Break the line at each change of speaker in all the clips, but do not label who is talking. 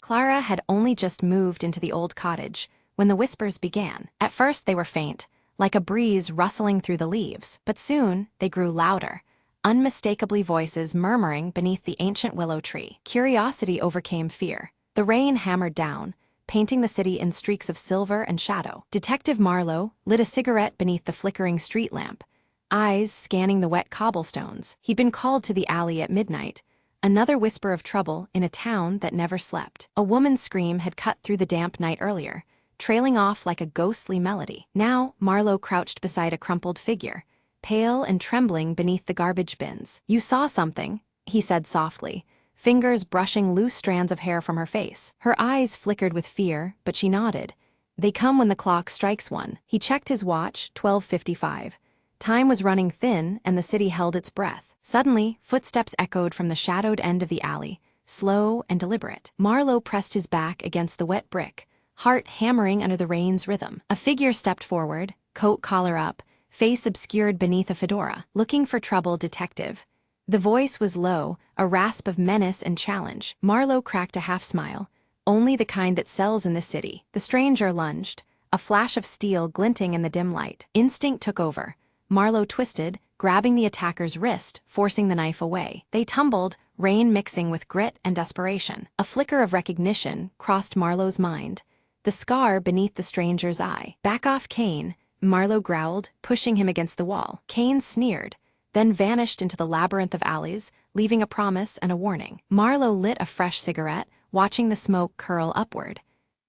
Clara had only just moved into the old cottage when the whispers began. At first they were faint, like a breeze rustling through the leaves, but soon they grew louder, unmistakably voices murmuring beneath the ancient willow tree. Curiosity overcame fear. The rain hammered down, painting the city in streaks of silver and shadow. Detective Marlowe lit a cigarette beneath the flickering street lamp, eyes scanning the wet cobblestones. He'd been called to the alley at midnight, another whisper of trouble in a town that never slept. A woman's scream had cut through the damp night earlier, trailing off like a ghostly melody. Now, Marlowe crouched beside a crumpled figure, pale and trembling beneath the garbage bins. "You saw something," he said softly, fingers brushing loose strands of hair from her face. Her eyes flickered with fear, but she nodded. "They come when the clock strikes one." He checked his watch, 12:55. Time was running thin, and the city held its breath. Suddenly, footsteps echoed from the shadowed end of the alley, slow and deliberate. Marlowe pressed his back against the wet brick, heart hammering under the rain's rhythm. A figure stepped forward, coat collar up, face obscured beneath a fedora. "Looking for trouble, detective." The voice was low, a rasp of menace and challenge. Marlowe cracked a half-smile, only the kind that sells in the city. The stranger lunged, a flash of steel glinting in the dim light. Instinct took over. Marlowe twisted, grabbing the attacker's wrist, forcing the knife away. They tumbled, rain mixing with grit and desperation. A flicker of recognition crossed Marlowe's mind, the scar beneath the stranger's eye. "Back off, Kane," Marlowe growled, pushing him against the wall. Kane sneered, then vanished into the labyrinth of alleys, leaving a promise and a warning. Marlowe lit a fresh cigarette, watching the smoke curl upward.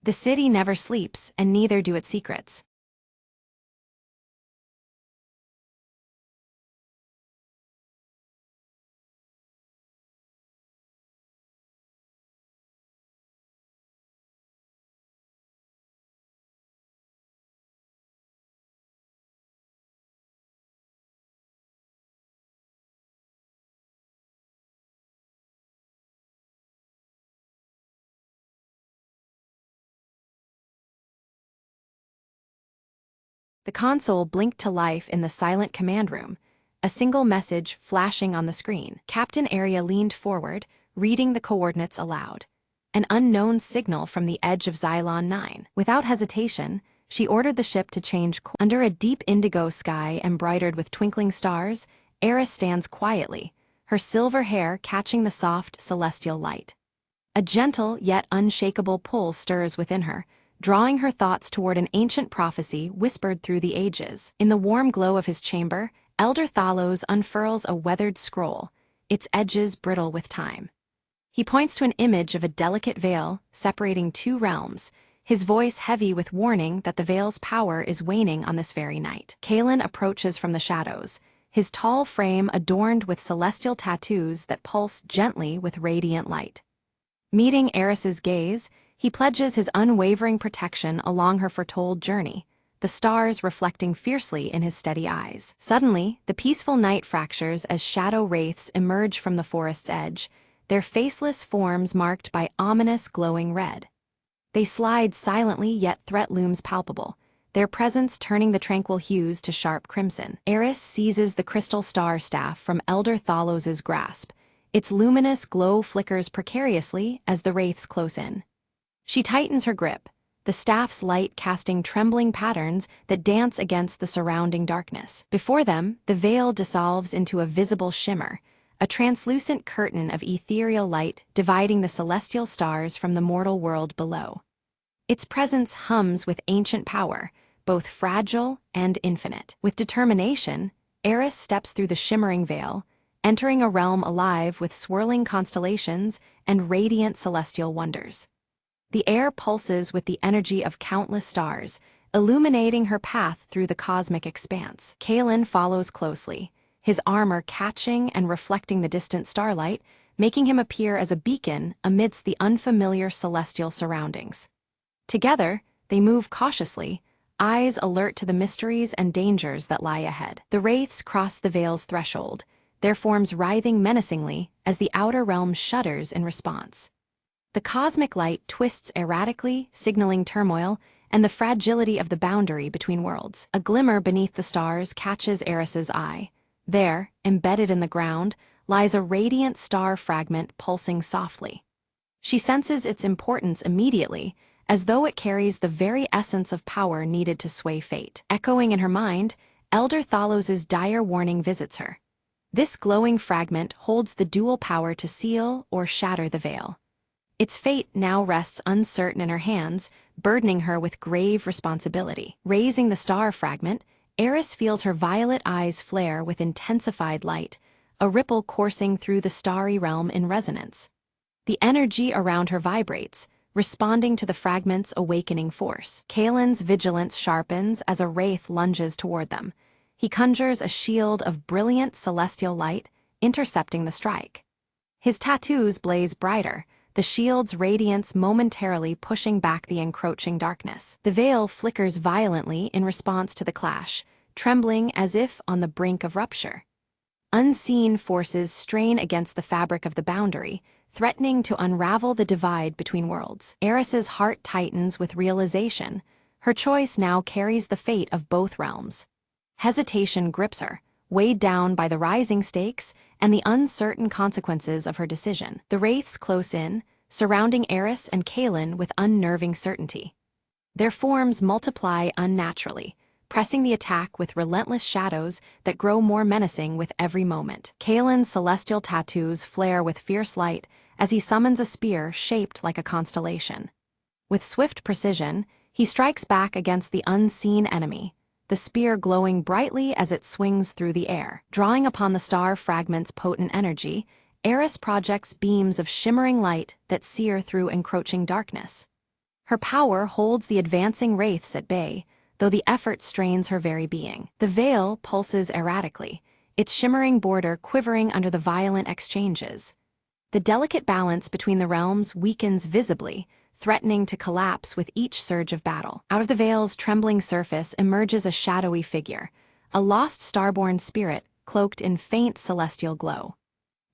The city never sleeps, and neither do its secrets. The console blinked to life in the silent command room, a single message flashing on the screen. Captain Arya leaned forward, reading the coordinates aloud. An unknown signal from the edge of Xylon 9. Without hesitation, she ordered the ship to change course. Under a deep indigo sky embroidered with twinkling stars, Eris stands quietly, her silver hair catching the soft, celestial light. A gentle yet unshakable pull stirs within her, drawing her thoughts toward an ancient prophecy whispered through the ages. In the warm glow of his chamber, Elder Thalos unfurls a weathered scroll, its edges brittle with time. He points to an image of a delicate veil separating two realms, his voice heavy with warning that the veil's power is waning on this very night. Kalen approaches from the shadows, his tall frame adorned with celestial tattoos that pulse gently with radiant light. Meeting Eris's gaze, he pledges his unwavering protection along her foretold journey, the stars reflecting fiercely in his steady eyes. Suddenly, the peaceful night fractures as shadow wraiths emerge from the forest's edge, their faceless forms marked by ominous glowing red. They slide silently, yet threat looms palpable, their presence turning the tranquil hues to sharp crimson. Eris seizes the crystal star staff from Elder Thalos's grasp. Its luminous glow flickers precariously as the wraiths close in. She tightens her grip, the staff's light casting trembling patterns that dance against the surrounding darkness. Before them, the veil dissolves into a visible shimmer, a translucent curtain of ethereal light dividing the celestial stars from the mortal world below. Its presence hums with ancient power, both fragile and infinite. With determination, Eris steps through the shimmering veil, entering a realm alive with swirling constellations and radiant celestial wonders. The air pulses with the energy of countless stars, illuminating her path through the cosmic expanse. Kalen follows closely, his armor catching and reflecting the distant starlight, making him appear as a beacon amidst the unfamiliar celestial surroundings. Together, they move cautiously, eyes alert to the mysteries and dangers that lie ahead. The wraiths cross the veil's threshold, their forms writhing menacingly as the outer realm shudders in response. The cosmic light twists erratically, signaling turmoil and the fragility of the boundary between worlds. A glimmer beneath the stars catches Eris's eye. There, embedded in the ground, lies a radiant star fragment pulsing softly. She senses its importance immediately, as though it carries the very essence of power needed to sway fate. Echoing in her mind, Elder Thalos's dire warning visits her. This glowing fragment holds the dual power to seal or shatter the veil. Its fate now rests uncertain in her hands, burdening her with grave responsibility. Raising the star fragment, Eris feels her violet eyes flare with intensified light, a ripple coursing through the starry realm in resonance. The energy around her vibrates, responding to the fragment's awakening force. Kalen's vigilance sharpens as a wraith lunges toward them. He conjures a shield of brilliant celestial light, intercepting the strike. His tattoos blaze brighter, the shield's radiance momentarily pushing back the encroaching darkness. The veil flickers violently in response to the clash, trembling as if on the brink of rupture. Unseen forces strain against the fabric of the boundary, threatening to unravel the divide between worlds. Eris's heart tightens with realization. Her choice now carries the fate of both realms. Hesitation grips her, weighed down by the rising stakes and the uncertain consequences of her decision. The wraiths close in, surrounding Eris and Kalen with unnerving certainty. Their forms multiply unnaturally, pressing the attack with relentless shadows that grow more menacing with every moment. Kalen's celestial tattoos flare with fierce light as he summons a spear shaped like a constellation. With swift precision, he strikes back against the unseen enemy, the spear glowing brightly as it swings through the air. Drawing upon the star fragment's potent energy, Eris projects beams of shimmering light that sear through encroaching darkness. Her power holds the advancing wraiths at bay, though the effort strains her very being. The veil pulses erratically, its shimmering border quivering under the violent exchanges. The delicate balance between the realms weakens visibly, threatening to collapse with each surge of battle. Out of the veil's trembling surface emerges a shadowy figure, a lost starborn spirit cloaked in faint celestial glow.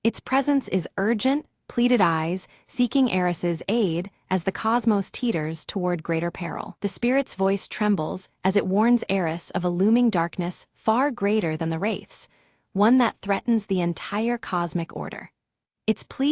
Its presence is urgent, pleaded eyes, seeking Eris's aid as the cosmos teeters toward greater peril. The spirit's voice trembles as it warns Eris of a looming darkness far greater than the wraiths, one that threatens the entire cosmic order. Its plea